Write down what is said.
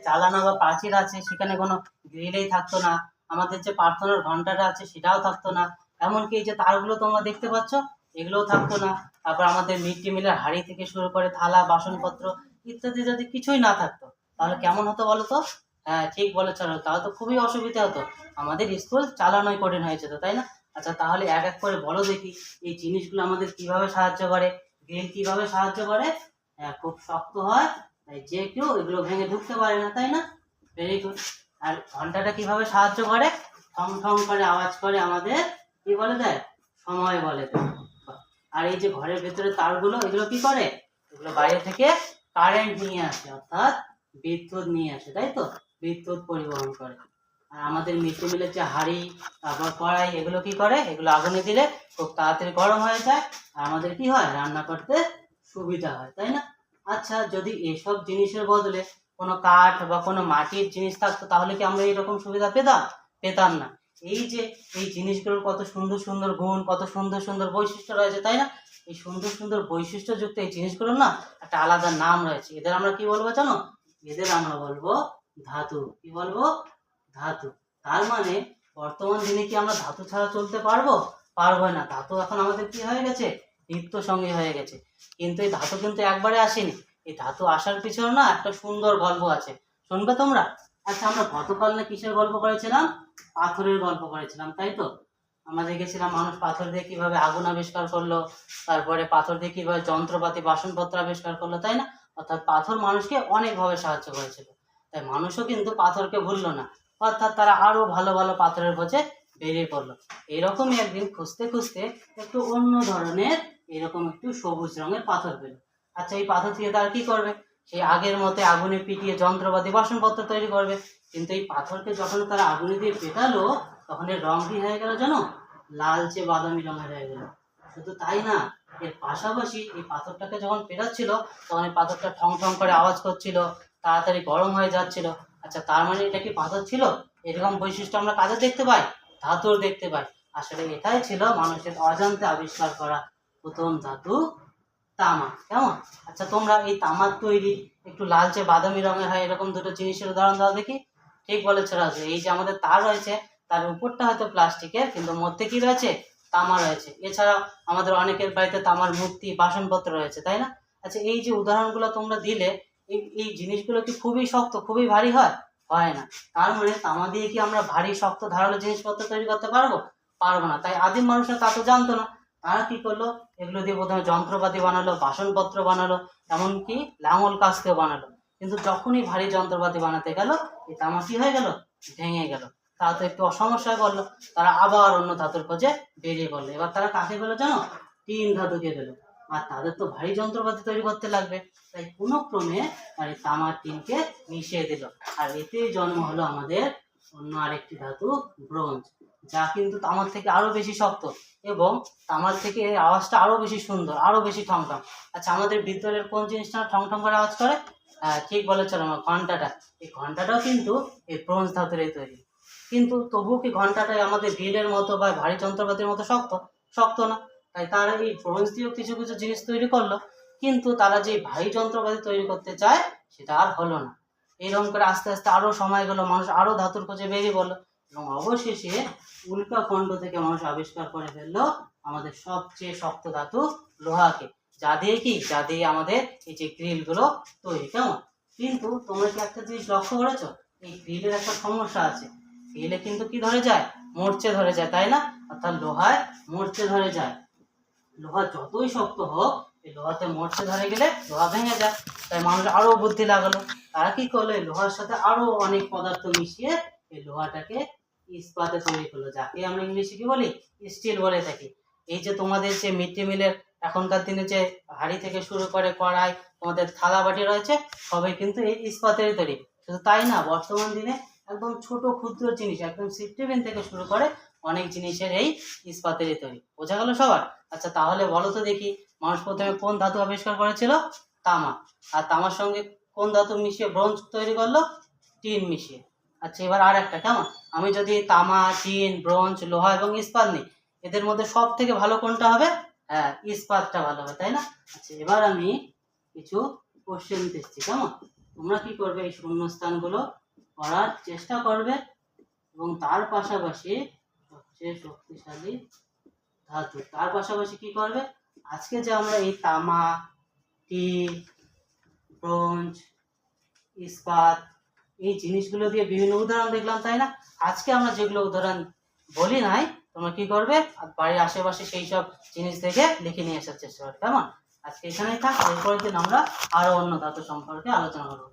জানালা বা প্রাচীর আছে সেখানে কোনো গ্রিলেই থাকতো না, আমাদের যে প্রার্থনার ঘন্টাটা আছে সেটাও থাকতো না, এমনকি এই যে তারগুলো তোমরা দেখতে পাচ্ছ এগুলোও থাকতো না। তারপর আমাদের মিড ডে মিলের হাঁড়ি থেকে শুরু করে থালা বাসনপত্র ইত্যাদি যদি কিছুই না থাকতো তাহলে কেমন হতো বলো তো? হ্যাঁ ঠিক বলেছ, তাহলে তো খুবই অসুবিধা হতো, আমাদের স্কুল চালানোই কঠিন হয়ে যেত, তাই না? আচ্ছা তাহলে এক এক করে বলো দেখি এই জিনিসগুলো আমাদের কিভাবে সাহায্য করে। গ্রিল কিভাবে সাহায্য করে? হ্যাঁ খুব শক্ত হয়, তাই যে কেউ এগুলো ভেঙে ঢুকতে পারে না, তাই না? Very good. আর ঘন্টাটা কিভাবে সাহায্য করে? ঠং ঠং করে আওয়াজ করে, আমাদের কি বলে দেয়? সময় বলে দেয়। আর এই যে ঘরের ভেতরে তারগুলো এগুলো কি করে? এগুলো বাইরে থেকে কারেন্ট নিয়ে আসে, অর্থাৎ বিদ্যুৎ নিয়ে আসে, তাই তো? বিদ্যুৎ পরিবহন করে। আর আমাদের মিড ডে মিলের যে হাঁড়ি তারপর কড়াই এগুলো কি করে? এগুলো আগুনে দিলে খুব তাড়াতাড়ি গরম হয়ে যায় আর আমাদের কি হয়? রান্না করতে সুবিধা হয়, তাই না? আচ্ছা যদি এসব জিনিসের বদলে কোনো কাঠ বা কোনো মাটির জিনিস থাকতো তাহলে কি আমরা এরকম সুবিধা পেতাম? পেতাম না। এই যে এই জিনিসগুলোর কত সুন্দর সুন্দর গুণ, কত সুন্দর সুন্দর বৈশিষ্ট্য রয়েছে, তাই না? এই সুন্দর সুন্দর বৈশিষ্ট্যযুক্ত এই জিনিসগুলোর না একটা আলাদা নাম রয়েছে। এদের আমরা কি বলবো জানো? এদের আমরা বলবো ধাতু। কি বলবো? ধাতু। তার মানে বর্তমান দিনে কি আমরা ধাতু ছাড়া চলতে পারবো? পারবো না। ধাতু এখন আমাদের কি হয়ে গেছে? নিত্য সঙ্গী হয়ে গেছে। কিন্তু এই ধাতু কিন্তু একবারে আসেনি, এই ধাতু আসার পিছনে না একটা সুন্দর গল্প আছে, শুনবে তোমরা? আচ্ছা আমরা গতকাল না কিসের গল্প করেছিলাম? পাথরের গল্প করেছিলাম, তাই তো? আমরা দেখেছিলাম মানুষ পাথর দিয়ে কিভাবে আগুন আবিষ্কার করলো, তারপরে পাথর দিয়ে কিভাবে যন্ত্রপাতি বাসনপত্র আবিষ্কার করলো, তাই না? অর্থাৎ পাথর মানুষকে অনেকভাবে সাহায্য করেছিল। তাই মানুষও কিন্তু পাথরকে ভুললো না, অর্থাৎ তারা আরো ভালো ভালো পাথরের খোঁজে বেরিয়ে পড়লো। এরকমই একদিন খুঁজতে খুঁজতে একটু অন্য ধরনের এরকম একটু সবুজ রঙের পাথর পেল। আচ্ছা এই পাথর দিয়ে তারা কি করবে? সেই আগের মতো আগুনে পিটিয়ে যন্ত্রপাতি বাসনপত্র তৈরি করবে। কিন্তু এই পাথরকে যখন তারা আগুনে দিয়ে পেটালো তখন এর রং কি হয়ে গেল জানো? লালচে বাদামি রঙের হয়ে গেল। শুধু তাই না, এর পাশাপাশি এই পাথরটাকে যখন পেটাচ্ছিল তখন এই পাথরটা ঠং ঠং করে আওয়াজ করছিল, তাড়াতাড়ি গরম হয়ে যাচ্ছিল। আচ্ছা তার মানে এটা কি পাথর ছিল? এরকম বৈশিষ্ট্য আমরা কাদের দেখতে পাই? ধাতুর দেখতে পাই। আসলে এটাই ছিল মানুষের অজান্তে আবিষ্কার করা প্রথম ধাতু, তামা। কেমন? আচ্ছা তোমরা এই তামার তৈরি একটু লালচে বাদামি রঙের হয় এরকম দুটো জিনিসের উদাহরণ দাও দেখি। ঠিক বলেছ রাজু, এই যে আমাদের তার রয়েছে তার উপরটা হয়তো প্লাস্টিকের কিন্তু মধ্যে কি রয়েছে? তামা রয়েছে। এছাড়াও আমাদের অনেকের বাড়িতে তামার মূর্তি বাসনপত্র রয়েছে, তাই না? আচ্ছা এই যে উদাহরণগুলো তোমরা দিলে এই এই জিনিসগুলো কি খুবই শক্ত, খুবই ভারী হয়? হয় না। তার মানে তামা দিয়ে কি আমরা ভারী শক্ত ধারালো জিনিসপত্র তৈরি করতে পারবো? পারবো না। তাই আদিম মানুষরা তা তো জানতো না। তারা কি করলো? এগুলো দিয়ে প্রথমে যন্ত্রপাতি বানালো, বাসনপত্র বানালো, এমনকি লাঙল কাস্তেও বানালো। কিন্তু যখনই ভারী যন্ত্রপাতি বানাতে গেল এই তামা কি হয়ে গেল? ভেঙে গেল। তারা তো একটু সমস্যায় পড়লো। তারা আবার অন্য ধাতুর খোঁজে বেরিয়ে পড়লো। এবার তারা কাকে পেলো জানো? টিন ধাতুকে পেলো। আর তাদের তো ভারী যন্ত্রপাতি তৈরি করতে লাগবে, তাই কোনো ক্রমে আর এই তামার টিনকে মিশিয়ে দিল। আর এতেই জন্ম হলো আমাদের অন্য আরেকটি ধাতু, ব্রোঞ্জ, যা কিন্তু তামার থেকে আরো বেশি শক্ত এবং তামার থেকে এর আওয়াজটা আরো বেশি সুন্দর, আরো বেশি ঠং ঠং। আচ্ছা আমাদের বিদ্যালয়ের কোন জিনিসটা ঠং ঠং করে আওয়াজ করে? হ্যাঁ ঠিক বলেছ আমার, ঘন্টাটা। এই ঘন্টাটাও কিন্তু এই ব্রোঞ্জ ধাতুরই তৈরি। কিন্তু তবুও কি ঘন্টাটা আমাদের গ্রিলের মতো বা ভারী যন্ত্রপাতির মতো শক্ত? শক্ত না। তাই তারা এই ব্রোঞ্জ দিয়েও কিছু কিছু জিনিস তৈরি করলো, কিন্তু তারা যে ভারী যন্ত্রপাতি তৈরি করতে চায় সেটা আর হলো না। এইরকম করে আস্তে আস্তে আরো সময় গেল, মানুষ আরো ধাতুর খোঁজে বেরিয়ে পড়লো এবং অবশেষে উল্কাখণ্ড থেকে মানুষ আবিষ্কার করে ফেললো আমাদের সবচেয়ে শক্ত ধাতু, লোহাকে। যা দিয়ে আমাদের এই যে গ্রিল গুলো তৈরি। কেমন? কিন্তু তোমরা কি একটা জিনিস লক্ষ্য করেছো? এই গ্রিলের একটা সমস্যা আছে। গ্রিলে কিন্তু কি ধরে যায়? মরচে ধরে যায়, তাই না? অর্থাৎ লোহায় মরচে ধরে যায়। লোহা যতই শক্ত হোক এই লোহাতে মরচে ধরে গেলে লোহা ভেঙে যায়। তাই মানুষ আরো বুদ্ধি লাগালো। তারা কি করলো? এই লোহার সাথে আরো অনেক পদার্থ মিশিয়ে এই লোহাটাকে ইস্পাতে তৈরি করলো, যাকে আমরা ইংলিশে কি বলি? স্টিল বলে থাকি। এই যে তোমাদের যে মিড ডে মিলের এখনকার দিনে যে হাঁড়ি থেকে শুরু করে কড়াই, তোমাদের থালা বাটি রয়েছে, সবাই কিন্তু এই ইস্পাতেরই তৈরি। শুধু তাই না, বর্তমান দিনে একদম ছোট ক্ষুদ্র জিনিস একদম সিফটিবিন থেকে শুরু করে অনেক জিনিসের এই ইস্পাতেরই তৈরি। বোঝা গেল সবার? আচ্ছা তাহলে বলো তো দেখি, মানুষ প্রথমে কোন ধাতু আবিষ্কার করেছিল? তামা। আর তামার সঙ্গে কোন ধাতু মিশিয়ে ব্রোঞ্জ তৈরি করলো? টিন মিশিয়ে। আচ্ছা এবার আর একটা, কেমন? আমি যদি তামা, টিন, ব্রোঞ্জ, লোহা এবং ইস্পাত নিই, এদের মধ্যে সব থেকে ভালো কোনটা হবে? হ্যাঁ ইস্পাতটা ভালো হবে, তাই না? আচ্ছা এবার আমি কিছু কোশ্চেন দিচ্ছি, কেমন? তোমরা কি করবে, এই শূন্যস্থানগুলো করার চেষ্টা করবে এবং তার পাশাপাশি সবচেয়ে শক্তিশালী ধাতু, তার পাশাপাশি কি করবে, আজকে যে আমরা এই তামা, টিন, ব্রোঞ্জ, ইস্পাত এই জিনিসগুলো দিয়ে বিভিন্ন উদাহরণ দেখলাম, তাই না? আজকে আমরা যেগুলো উদাহরণ বলি নাই, তোমরা কি করবে, বাড়ির আশেপাশে সেই সব জিনিস দেখে লিখে নিয়ে আসার চেষ্টা করবে। কেমন? আজকে এখানেই থাক, এরপরের দিন আমরা আরো অন্য ধাতু সম্পর্কে আলোচনা করবো।